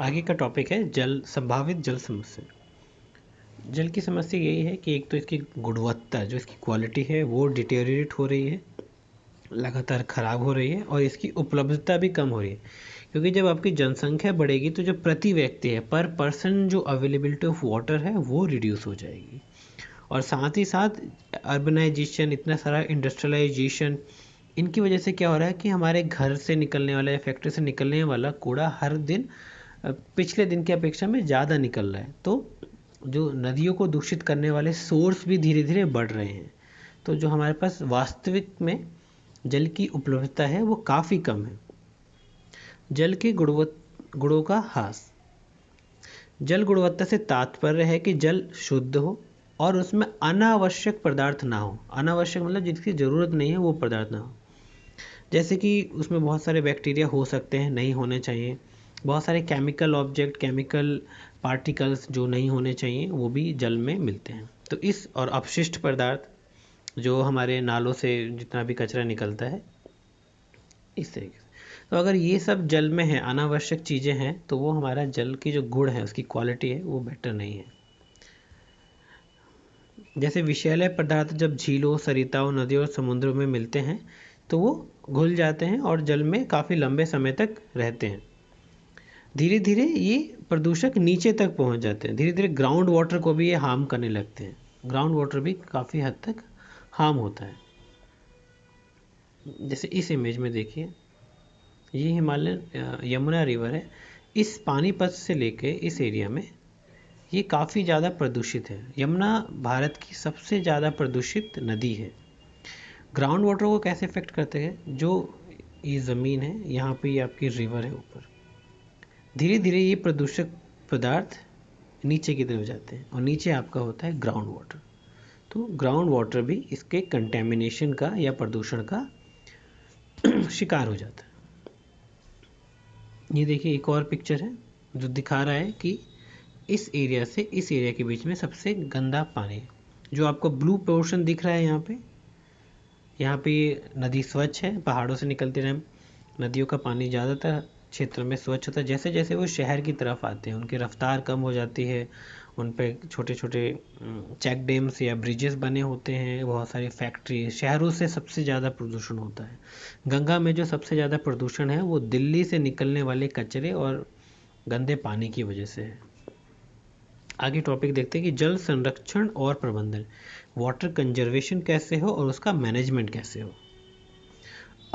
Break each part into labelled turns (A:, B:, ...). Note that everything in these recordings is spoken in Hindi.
A: आगे का टॉपिक है जल, संभावित जल समस्या। जल की समस्या यही है कि एक तो इसकी गुणवत्ता, जो इसकी क्वालिटी है वो डिटेरियोरेट हो रही है, लगातार ख़राब हो रही है, और इसकी उपलब्धता भी कम हो रही है। क्योंकि जब आपकी जनसंख्या बढ़ेगी तो जो प्रति व्यक्ति है, पर पर्सन, जो अवेलेबिलिटी ऑफ वाटर है वो रिड्यूस हो जाएगी। और साथ ही साथ अर्बनाइजेशन, इतना सारा इंडस्ट्रियलाइजेशन, इनकी वजह से क्या हो रहा है कि हमारे घर से निकलने वाला या फैक्ट्री से निकलने वाला कूड़ा हर दिन पिछले दिन की अपेक्षा में ज़्यादा निकल रहा है। तो जो नदियों को दूषित करने वाले सोर्स भी धीरे धीरे बढ़ रहे हैं। तो जो हमारे पास वास्तविक में जल की उपलब्धता है वो काफ़ी कम है। जल के गुणों का ह्रास। जल गुणवत्ता से तात्पर्य है कि जल शुद्ध हो और उसमें अनावश्यक पदार्थ ना हो। अनावश्यक मतलब जिसकी ज़रूरत नहीं है वो पदार्थ ना हो। जैसे कि उसमें बहुत सारे बैक्टीरिया हो सकते हैं, नहीं होने चाहिए। बहुत सारे केमिकल ऑब्जेक्ट, केमिकल पार्टिकल्स जो नहीं होने चाहिए वो भी जल में मिलते हैं। तो इस और अपशिष्ट पदार्थ जो हमारे नालों से जितना भी कचरा निकलता है, इस तरीके से। तो अगर ये सब जल में है, अनावश्यक चीज़ें हैं, तो वो हमारा जल की जो गुण है, उसकी क्वालिटी है, वो बेटर नहीं है। जैसे विषैले पदार्थ जब झीलों, सरिताओं, नदियों और समुद्रों में मिलते हैं तो वो घुल जाते हैं और जल में काफ़ी लंबे समय तक रहते हैं। धीरे धीरे ये प्रदूषक नीचे तक पहुंच जाते हैं। धीरे धीरे ग्राउंड वाटर को भी ये हार्म करने लगते हैं। ग्राउंड वाटर भी काफ़ी हद तक हार्म होता है। जैसे इस इमेज में देखिए, ये हिमालयन यमुना रिवर है। इस पानीपत से लेके इस एरिया में ये काफ़ी ज़्यादा प्रदूषित है। यमुना भारत की सबसे ज़्यादा प्रदूषित नदी है। ग्राउंड वाटर को कैसे इफेक्ट करते हैं? जो ये ज़मीन है, यहाँ पे ये आपकी रिवर है ऊपर, धीरे धीरे ये प्रदूषक पदार्थ नीचे की तरफ जाते हैं और नीचे आपका होता है ग्राउंड वाटर। तो ग्राउंड वाटर भी इसके कंटेमिनेशन का या प्रदूषण का शिकार हो जाता है। ये देखिए एक और पिक्चर है जो दिखा रहा है कि इस एरिया से इस एरिया के बीच में सबसे गंदा पानी है। जो आपको ब्लू पोर्शन दिख रहा है यहाँ पे नदी स्वच्छ है, पहाड़ों से निकलते रहे। नदियों का पानी ज़्यादातर क्षेत्र में स्वच्छ होता है। जैसे जैसे वो शहर की तरफ आते हैं उनकी रफ्तार कम हो जाती है। उन पे छोटे छोटे चेक डैम्स या ब्रिजेस बने होते हैं। बहुत सारी फैक्ट्री, शहरों से सबसे ज़्यादा प्रदूषण होता है। गंगा में जो सबसे ज़्यादा प्रदूषण है वो दिल्ली से निकलने वाले कचरे और गंदे पानी की वजह से है। आगे टॉपिक देखते हैं कि जल संरक्षण और प्रबंधन, वाटर कंजर्वेशन कैसे हो और उसका मैनेजमेंट कैसे हो।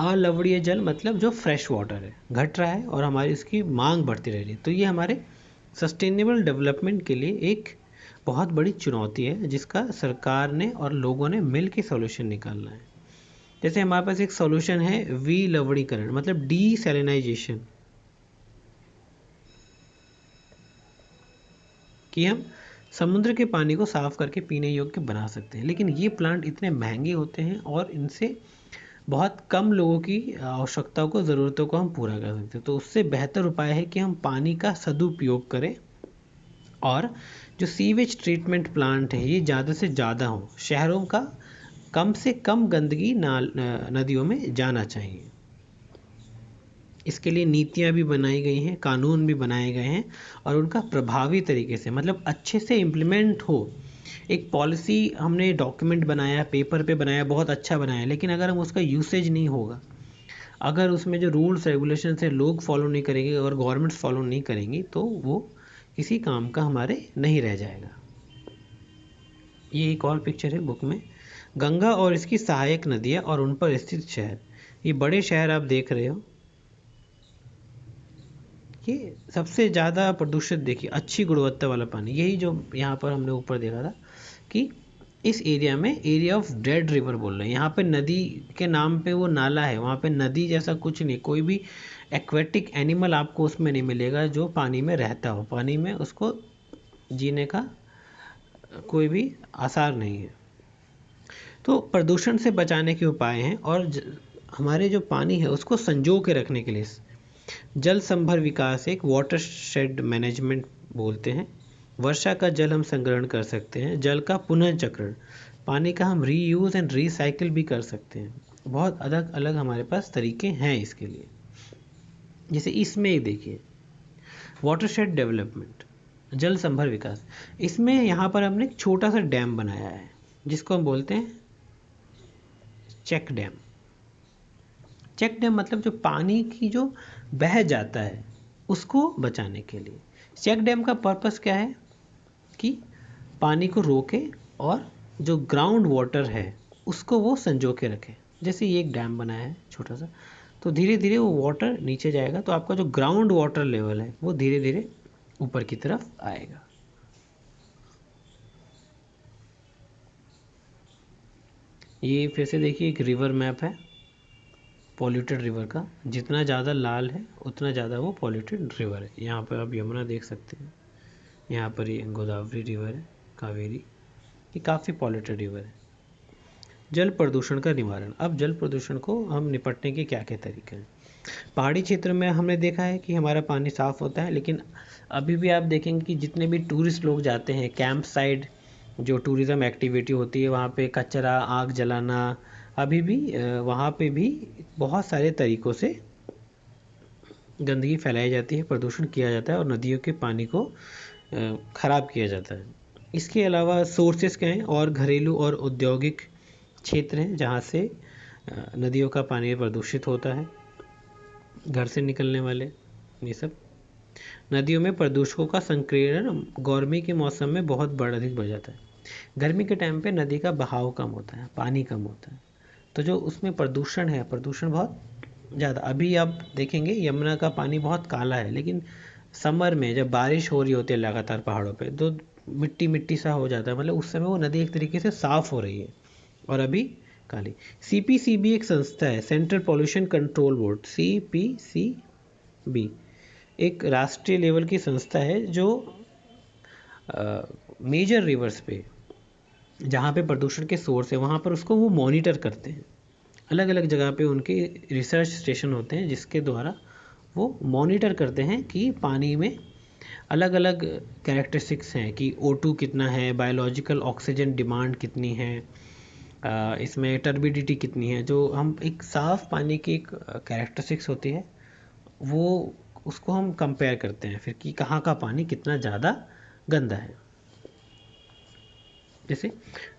A: अलवणीय जल मतलब जो फ्रेश वाटर है, घट रहा है और हमारी इसकी मांग बढ़ती रह रही है। तो ये हमारे सस्टेनेबल डेवलपमेंट के लिए एक बहुत बड़ी चुनौती है जिसका सरकार ने और लोगों ने मिल के सॉल्यूशन निकालना है। जैसे हमारे पास एक सॉल्यूशन है विलवणीकरण, मतलब डीसैलिनाइजेशन, कि हम समुद्र के पानी को साफ करके पीने योग्य बना सकते हैं। लेकिन ये प्लांट इतने महंगे होते हैं और इनसे बहुत कम लोगों की आवश्यकताओं को, ज़रूरतों को हम पूरा कर सकते हैं। तो उससे बेहतर उपाय है कि हम पानी का सदुपयोग करें और जो सीवेज ट्रीटमेंट प्लांट है ये ज़्यादा से ज़्यादा हों। शहरों का कम से कम गंदगी नदियों में जाना चाहिए। इसके लिए नीतियाँ भी बनाई गई हैं, कानून भी बनाए गए हैं और उनका प्रभावी तरीके से, मतलब अच्छे से इम्प्लीमेंट हो। एक पॉलिसी हमने डॉक्यूमेंट बनाया, पेपर पे बनाया, बहुत अच्छा बनाया, लेकिन अगर हम उसका यूसेज नहीं होगा, अगर उसमें जो रूल्स रेगुलेशन है लोग फॉलो नहीं करेंगे और गवर्नमेंट्स फॉलो नहीं करेंगी तो वो किसी काम का हमारे नहीं रह जाएगा। ये एक और पिक्चर है बुक में, गंगा और इसकी सहायक नदियाँ और उन पर स्थित शहर। ये बड़े शहर आप देख रहे हो कि सबसे ज़्यादा प्रदूषित, देखिए अच्छी गुणवत्ता वाला पानी, यही जो यहाँ पर हमने ऊपर देखा था कि इस एरिया में एरिया ऑफ डेड रिवर बोल रहे हैं। यहाँ पे नदी के नाम पे वो नाला है, वहाँ पे नदी जैसा कुछ नहीं, कोई भी एक्वेटिक एनिमल आपको उसमें नहीं मिलेगा जो पानी में रहता हो। पानी में उसको जीने का कोई भी आसार नहीं है। तो प्रदूषण से बचाने के उपाय हैं और हमारे जो पानी है उसको संजो के रखने के लिए जल संभर विकास, एक वाटर शेड मैनेजमेंट बोलते हैं। वर्षा का जल हम संग्रहण कर सकते हैं। जल का पुनर्चक्रण, पानी का हम रीयूज़ एंड रीसाइकिल भी कर सकते हैं। बहुत अलग अलग हमारे पास तरीके हैं इसके लिए। जैसे इसमें देखिए, वाटरशेड डेवलपमेंट, जल संभर विकास। इसमें यहाँ पर हमने एक छोटा सा डैम बनाया है जिसको हम बोलते हैं चेक डैम। चेक डैम मतलब जो पानी की जो बह जाता है उसको बचाने के लिए। चेक डैम का पर्पस क्या है कि पानी को रोके और जो ग्राउंड वाटर है उसको वो संजो के रखे। जैसे ये एक डैम बनाया है छोटा सा, तो धीरे धीरे वो वाटर नीचे जाएगा तो आपका जो ग्राउंड वाटर लेवल है वो धीरे धीरे ऊपर की तरफ आएगा। ये फिर से देखिए एक रिवर मैप है पॉल्यूटेड रिवर का। जितना ज़्यादा लाल है उतना ज़्यादा वो पॉल्यूटेड रिवर है। यहाँ पर आप यमुना देख सकते हैं, यहाँ पर ये गोदावरी रिवर है, कावेरी, ये काफ़ी पॉल्यूटेड रिवर है। जल प्रदूषण का निवारण। अब जल प्रदूषण को हम निपटने के क्या क्या तरीके हैं। पहाड़ी क्षेत्र में हमने देखा है कि हमारा पानी साफ़ होता है, लेकिन अभी भी आप देखेंगे कि जितने भी टूरिस्ट लोग जाते हैं कैंप साइड, जो टूरिज़्म एक्टिविटी होती है वहाँ पे कचरा, आग जलाना, अभी भी वहाँ पे भी बहुत सारे तरीक़ों से गंदगी फैलाई जाती है, प्रदूषण किया जाता है और नदियों के पानी को ख़राब किया जाता है। इसके अलावा सोर्सेस क्या हैं, और घरेलू और औद्योगिक क्षेत्र हैं जहाँ से नदियों का पानी प्रदूषित होता है, घर से निकलने वाले ये सब। नदियों में प्रदूषकों का संकीर्ण गर्मी के मौसम में बहुत अधिक बढ़ जाता है। गर्मी के टाइम पे नदी का बहाव कम होता है, पानी कम होता है, तो जो उसमें प्रदूषण है, प्रदूषण बहुत ज़्यादा। अभी आप देखेंगे यमुना का पानी बहुत काला है, लेकिन समर में जब बारिश हो रही होती है लगातार पहाड़ों पे तो मिट्टी मिट्टी सा हो जाता है, मतलब उस समय वो नदी एक तरीके से साफ़ हो रही है और अभी काली। CPCB एक संस्था है, central pollution control board, CPCB एक राष्ट्रीय लेवल की संस्था है जो मेजर रिवर्स पे जहाँ पे प्रदूषण के सोर्स है वहाँ पर उसको वो मॉनिटर करते हैं। अलग अलग जगह पे उनके रिसर्च स्टेशन होते हैं जिसके द्वारा वो मॉनिटर करते हैं कि पानी में अलग अलग कैरेक्टरिस्टिक्स हैं कि O2 कितना है, बायोलॉजिकल ऑक्सीजन डिमांड कितनी है, इसमें टर्बिडिटी कितनी है। जो हम एक साफ़ पानी की एक कैरेक्टरिस्टिक्स होती है वो उसको हम कंपेयर करते हैं फिर कि कहाँ का पानी कितना ज़्यादा गंदा है। जैसे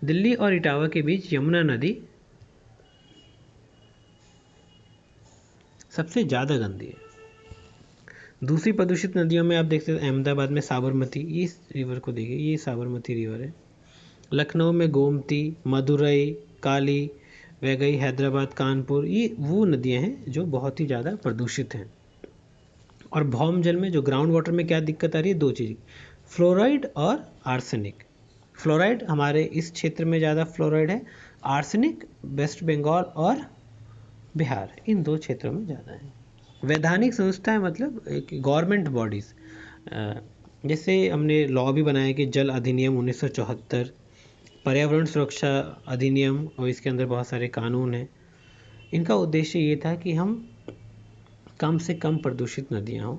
A: दिल्ली और इटावा के बीच यमुना नदी सबसे ज़्यादा गंदी है। दूसरी प्रदूषित नदियों में आप देख सकते हैं अहमदाबाद में साबरमती, इस रिवर को देखिए, ये साबरमती रिवर है। लखनऊ में गोमती, मदुरई, काली, वैगई, हैदराबाद, कानपुर, ये वो नदियां हैं जो बहुत ही ज़्यादा प्रदूषित हैं। और भौम जल में जो ग्राउंड वाटर में क्या दिक्कत आ रही है, दो चीज़, फ्लोराइड और आर्सेनिक। फ्लोराइड हमारे इस क्षेत्र में ज़्यादा फ्लोराइड है, आर्सेनिक वेस्ट बंगाल और बिहार, इन दो क्षेत्रों में ज़्यादा है। वैधानिक संस्थाएं मतलब एक गवर्नमेंट बॉडीज़, जैसे हमने लॉ भी बनाया कि जल अधिनियम 1974, पर्यावरण सुरक्षा अधिनियम, और इसके अंदर बहुत सारे कानून हैं। इनका उद्देश्य ये था कि हम कम से कम प्रदूषित नदियाँ हों,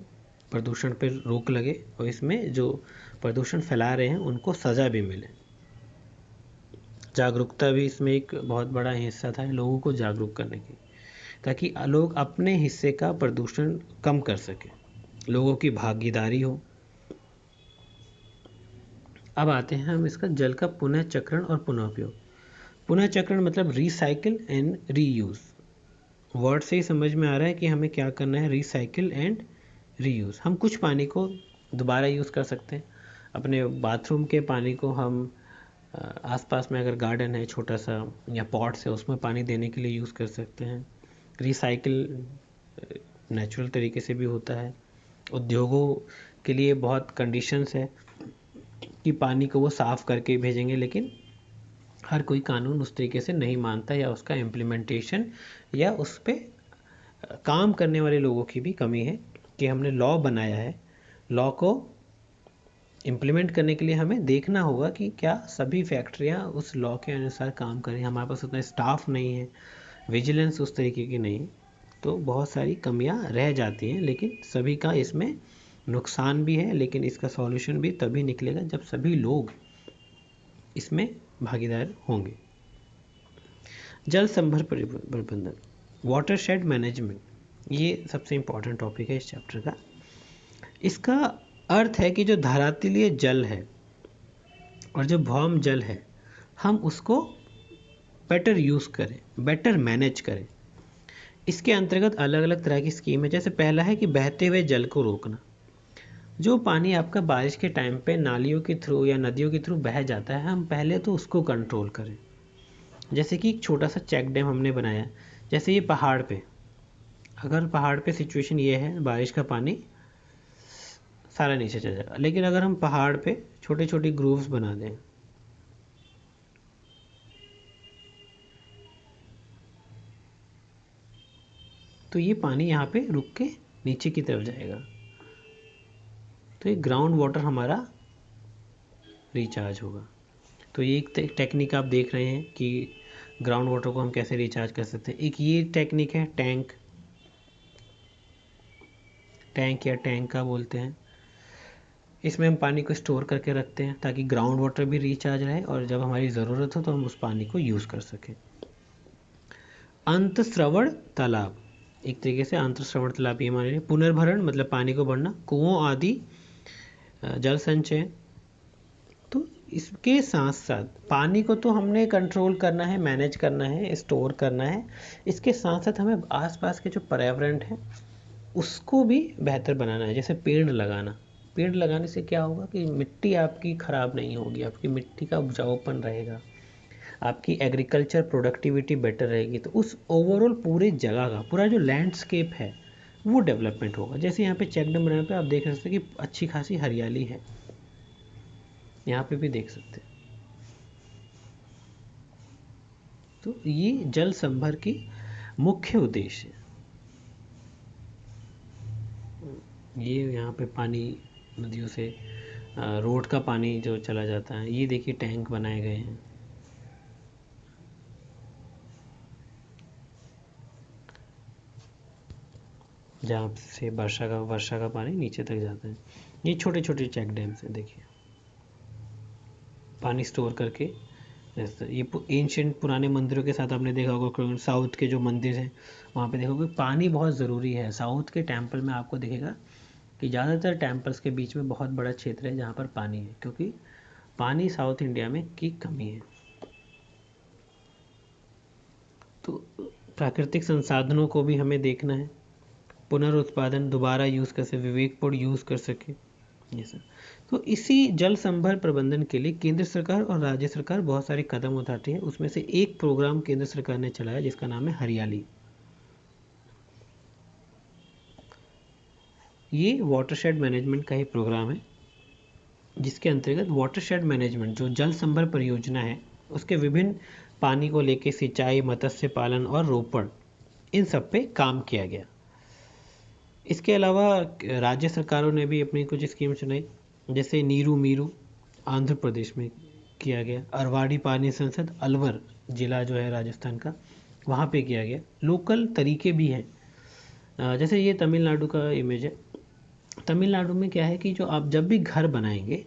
A: प्रदूषण पर रोक लगे और इसमें जो प्रदूषण फैला रहे हैं उनको सज़ा भी मिले। जागरूकता भी इसमें एक बहुत बड़ा हिस्सा था, लोगों को जागरूक करने की, ताकि लोग अपने हिस्से का प्रदूषण कम कर सकें, लोगों की भागीदारी हो। अब आते हैं हम इसका जल का पुनः चक्रण और पुनः उपयोग। पुनः चक्रण मतलब रिसाइकिल एंड रीयूज़। वर्ड से ही समझ में आ रहा है कि हमें क्या करना है, रिसाइकिल एंड रीयूज़। हम कुछ पानी को दोबारा यूज़ कर सकते हैं। अपने बाथरूम के पानी को हम आसपास में अगर गार्डन है छोटा सा या पॉट्स है उसमें पानी देने के लिए यूज़ कर सकते हैं। रिसाइकिल नेचुरल तरीके से भी होता है। उद्योगों के लिए बहुत कंडीशंस है कि पानी को वो साफ़ करके भेजेंगे, लेकिन हर कोई कानून उस तरीके से नहीं मानता या उसका इम्प्लीमेंटेशन या उस पर काम करने वाले लोगों की भी कमी है कि हमने लॉ बनाया है, लॉ को इम्प्लीमेंट करने के लिए हमें देखना होगा कि क्या सभी फैक्ट्रियाँ उस लॉ के अनुसार काम करें। हमारे पास उतना स्टाफ नहीं है, विजिलेंस उस तरीके की नहीं, तो बहुत सारी कमियां रह जाती हैं। लेकिन सभी का इसमें नुकसान भी है, लेकिन इसका सॉल्यूशन भी तभी निकलेगा जब सभी लोग इसमें भागीदार होंगे। जल संभर प्रबंधन, वाटरशेड मैनेजमेंट, ये सबसे इम्पोर्टेंट टॉपिक है इस चैप्टर का। इसका अर्थ है कि जो धरातलीय जल है और जो भौम जल है, हम उसको बेटर यूज़ करें, बेटर मैनेज करें। इसके अंतर्गत अलग अलग तरह की स्कीम है। जैसे पहला है कि बहते हुए जल को रोकना। जो पानी आपका बारिश के टाइम पे नालियों के थ्रू या नदियों के थ्रू बह जाता है, हम पहले तो उसको कंट्रोल करें। जैसे कि एक छोटा सा चेक डैम हमने बनाया। जैसे ये पहाड़ पे, अगर पहाड़ पे सिचुएशन ये है, बारिश का पानी सारा नीचे चला जाएगा, लेकिन अगर हम पहाड़ पे छोटे छोटे ग्रूव्स बना दें, तो ये पानी यहाँ पे रुक के नीचे की तरफ जाएगा। तो ये ग्राउंड वाटर हमारा रिचार्ज होगा। तो ये एक टेक्निक आप देख रहे हैं कि ग्राउंड वाटर को हम कैसे रिचार्ज कर सकते हैं। एक ये टेक्निक है टैंक या टैंक का बोलते हैं। इसमें हम पानी को स्टोर करके रखते हैं ताकि ग्राउंड वाटर भी रिचार्ज रहे और जब हमारी ज़रूरत हो तो हम उस पानी को यूज़ कर सकें। अंतःस्रवण तालाब, एक तरीके से अंतःस्रवण तालाब ये मान लीजिए। पुनर्भरण मतलब पानी को भरना, कुओं आदि जल संचय। तो इसके साथ साथ पानी को तो हमने कंट्रोल करना है, मैनेज करना है, स्टोर करना है। इसके साथ साथ हमें आसपास के जो पर्यावरण है उसको भी बेहतर बनाना है। जैसे पेड़ लगाना। पेड़ लगाने से क्या होगा कि मिट्टी आपकी ख़राब नहीं होगी, आपकी मिट्टी का उपजाऊपन रहेगा, आपकी एग्रीकल्चर प्रोडक्टिविटी बेटर रहेगी। तो उस ओवरऑल पूरे जगह का पूरा जो लैंडस्केप है वो डेवलपमेंट होगा। जैसे यहाँ पे चेक डैम बनाने पे आप देख सकते हैं कि अच्छी खासी हरियाली है, यहाँ पे भी देख सकते हैं। तो ये जल संभर की मुख्य उद्देश्य है। ये यहाँ पे पानी नदियों से रोड का पानी जो चला जाता है, ये देखिए टैंक बनाए गए हैं। जहाँ से वर्षा का पानी नीचे तक जाता है। ये छोटे छोटे चेक डैम्स हैं, देखिए पानी स्टोर करके। ये एंशिएंट पुराने मंदिरों के साथ आपने देखा होगा, साउथ के जो मंदिर हैं वहाँ पे देखोगे पानी बहुत ज़रूरी है। साउथ के टेम्पल में आपको दिखेगा कि ज़्यादातर टेम्पल्स के बीच में बहुत बड़ा क्षेत्र है जहाँ पर पानी है, क्योंकि पानी साउथ इंडिया में की कमी है। तो प्राकृतिक संसाधनों को भी हमें देखना है, पुनरुत्पादन, दोबारा यूज़ कर सके, विवेकपूर्ण यूज़ कर सके, ये सब। तो इसी जल संभर प्रबंधन के लिए केंद्र सरकार और राज्य सरकार बहुत सारे कदम उठाती है। उसमें से एक प्रोग्राम केंद्र सरकार ने चलाया जिसका नाम है हरियाली। ये वाटरशेड मैनेजमेंट का ही प्रोग्राम है, जिसके अंतर्गत वाटरशेड मैनेजमेंट जो जल संभर परियोजना है उसके विभिन्न पानी को लेके सिंचाई, मत्स्य पालन और रोपण, इन सब पे काम किया गया। इसके अलावा राज्य सरकारों ने भी अपनी कुछ स्कीम चलाई। जैसे नीरू मीरू आंध्र प्रदेश में किया गया, अरवाड़ी पानी संसद अलवर जिला जो है राजस्थान का, वहाँ पे किया गया। लोकल तरीके भी हैं। जैसे ये तमिलनाडु का इमेज है। तमिलनाडु में क्या है कि जो आप जब भी घर बनाएंगे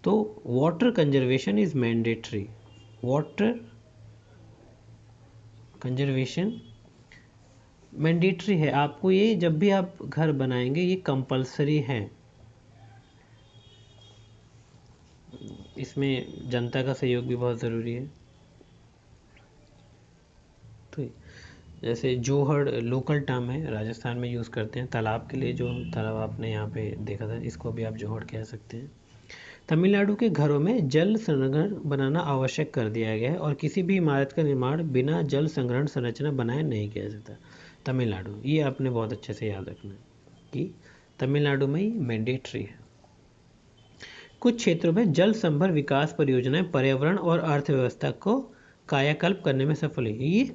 A: तो water conservation is mandatory. Water conservation mandatory है, आपको ये जब भी आप घर बनाएंगे ये कंपलसरी है। इसमें जनता का सहयोग भी बहुत ज़रूरी है। तो जैसे जोहड़ लोकल टर्म है, राजस्थान में यूज़ करते हैं तालाब के लिए। जो तालाब आपने यहाँ पे देखा था इसको भी आप जोहड़ कह सकते हैं। तमिलनाडु के घरों में जल संग्रहण बनाना आवश्यक कर दिया गया है और किसी भी इमारत का निर्माण बिना जल संग्रहण संरचना बनाए नहीं किया जा सकता। तमिलनाडु, ये आपने बहुत अच्छे से याद रखना है कि तमिलनाडु में ही मैंडेटरी है। कुछ क्षेत्रों में जल संभर विकास परियोजनाएं पर्यावरण और अर्थव्यवस्था को कायाकल्प करने में सफल हुई। ये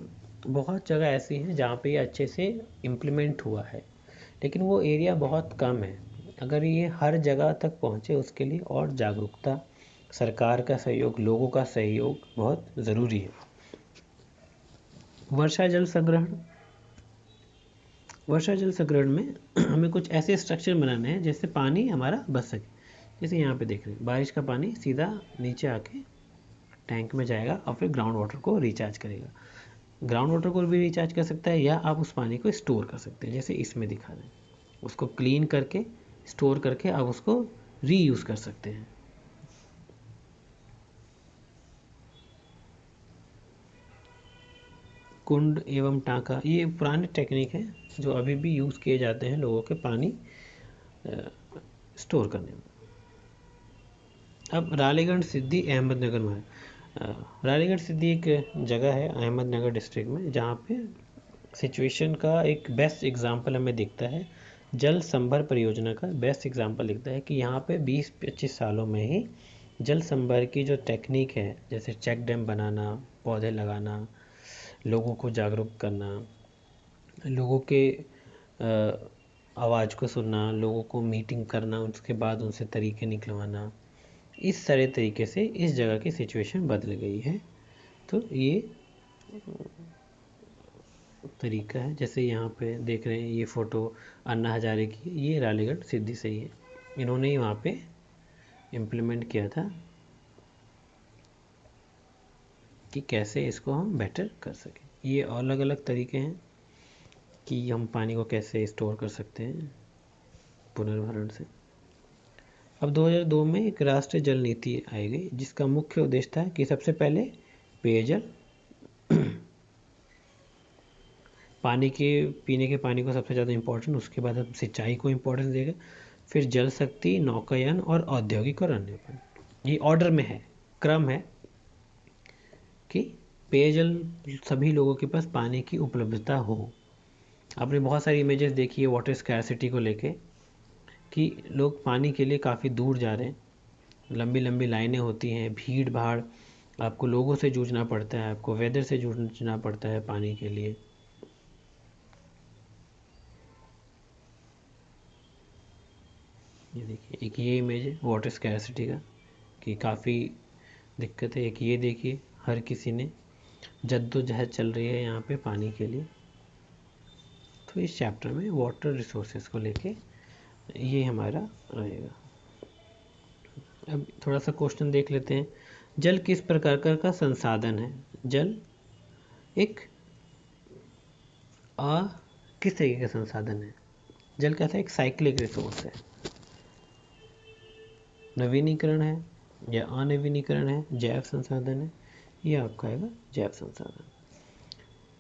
A: बहुत जगह ऐसी हैं जहाँ पे ये अच्छे से इम्प्लीमेंट हुआ है, लेकिन वो एरिया बहुत कम है। अगर ये हर जगह तक पहुँचे उसके लिए और जागरूकता, सरकार का सहयोग, लोगों का सहयोग बहुत ज़रूरी है। वर्षा जल संग्रहण। वर्षा जल संग्रहण में हमें कुछ ऐसे स्ट्रक्चर बनाने हैं जिससे पानी हमारा बच सके। जैसे यहाँ पे देख रहे हैं, बारिश का पानी सीधा नीचे आके टैंक में जाएगा और फिर ग्राउंड वाटर को रिचार्ज करेगा। ग्राउंड वाटर को भी रिचार्ज कर सकता है या आप उस पानी को स्टोर कर सकते हैं, जैसे इसमें दिखा दें। उसको क्लीन करके स्टोर करके आप उसको रीयूज़ कर सकते हैं। कुंड एवं टांका, ये पुरानी टेक्निक है जो अभी भी यूज़ किए जाते हैं लोगों के पानी स्टोर करने में। अब रालेगढ़ सिद्धि अहमदनगर में है। रालेगढ़ सिद्धि एक जगह है अहमदनगर डिस्ट्रिक्ट में, जहाँ पे सिचुएशन का एक बेस्ट एग्जांपल हमें दिखता है। जल संभर परियोजना का बेस्ट एग्जांपल दिखता है कि यहाँ पे 20-25 सालों में ही जल संभर की जो टेक्निक है, जैसे चेक डैम बनाना, पौधे लगाना, लोगों को जागरूक करना, लोगों के आवाज़ को सुनना, लोगों को मीटिंग करना, उसके बाद उनसे तरीके निकलवाना, इस सारे तरीके से इस जगह की सिचुएशन बदल गई है। तो ये तरीका है। जैसे यहाँ पे देख रहे हैं ये फ़ोटो अन्ना हजारे की, ये रालेगढ़ सिद्धि से ही है। इन्होंने ही वहाँ पे इम्प्लीमेंट किया था कि कैसे इसको हम बेटर कर सकें। ये अलग अलग तरीके हैं कि हम पानी को कैसे स्टोर कर सकते हैं पुनर्भरण से। अब 2002 में एक राष्ट्रीय जल नीति आई गई, जिसका मुख्य उद्देश्य था कि सबसे पहले पेयजल, पानी के पीने के पानी को सबसे ज़्यादा इम्पोर्टेंट, उसके बाद हम सिंचाई को इम्पोर्टेंस देगा, फिर जल शक्ति, नौकायन और औद्योगिक और अन्य पर। ये ऑर्डर में है, क्रम है कि पेयजल सभी लोगों के पास पानी की उपलब्धता हो। आपने बहुत सारी इमेजेस देखी है वाटर स्कैरसिटी को लेके कि लोग पानी के लिए काफ़ी दूर जा रहे हैं, लंबी लंबी लाइनें होती हैं, भीड़ भाड़, आपको लोगों से जूझना पड़ता है, आपको वेदर से जूझना पड़ता है पानी के लिए। ये देखिए, एक ये इमेज है वाटर स्कैरसिटी का कि काफ़ी दिक्कत है। एक ये देखिए, हर किसी ने जद्दोजहद चल रही है यहाँ पे पानी के लिए। तो इस चैप्टर में वाटर रिसोर्सेज को लेके ये हमारा रहेगा। अब थोड़ा सा क्वेश्चन देख लेते हैं। जल किस प्रकार का संसाधन है? जल एक किस तरीके का संसाधन है? जल कैसा एक साइक्लिक रिसोर्स है, नवीनीकरण है या अनवीनीकरण है, जैव संसाधन है, ये आपका आएगा जैव संसाधन।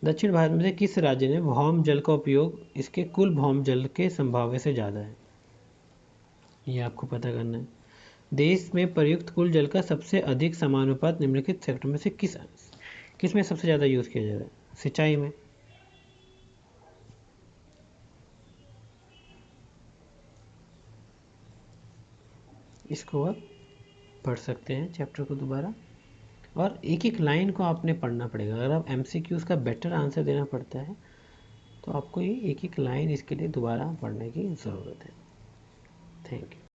A: दक्षिण भारत में से किस राज्य ने भौम जल का उपयोग इसके कुल भौम जल के संभाव्य से ज़्यादा है? ये आपको पता करना है। देश में प्रयुक्त कुल जल का सबसे अधिक समानुपात निम्नलिखित सेक्टर में से किस में सबसे ज़्यादा यूज़ किया जा रहा है? सिंचाई में। इसको आप पढ़ सकते हैं चैप्टर को दोबारा, और एक एक लाइन को आपने पढ़ना पड़ेगा। अगर आप MCQs का बेटर आंसर देना पड़ता है तो आपको ये एक एक लाइन इसके लिए दोबारा पढ़ने की ज़रूरत है। Thank you.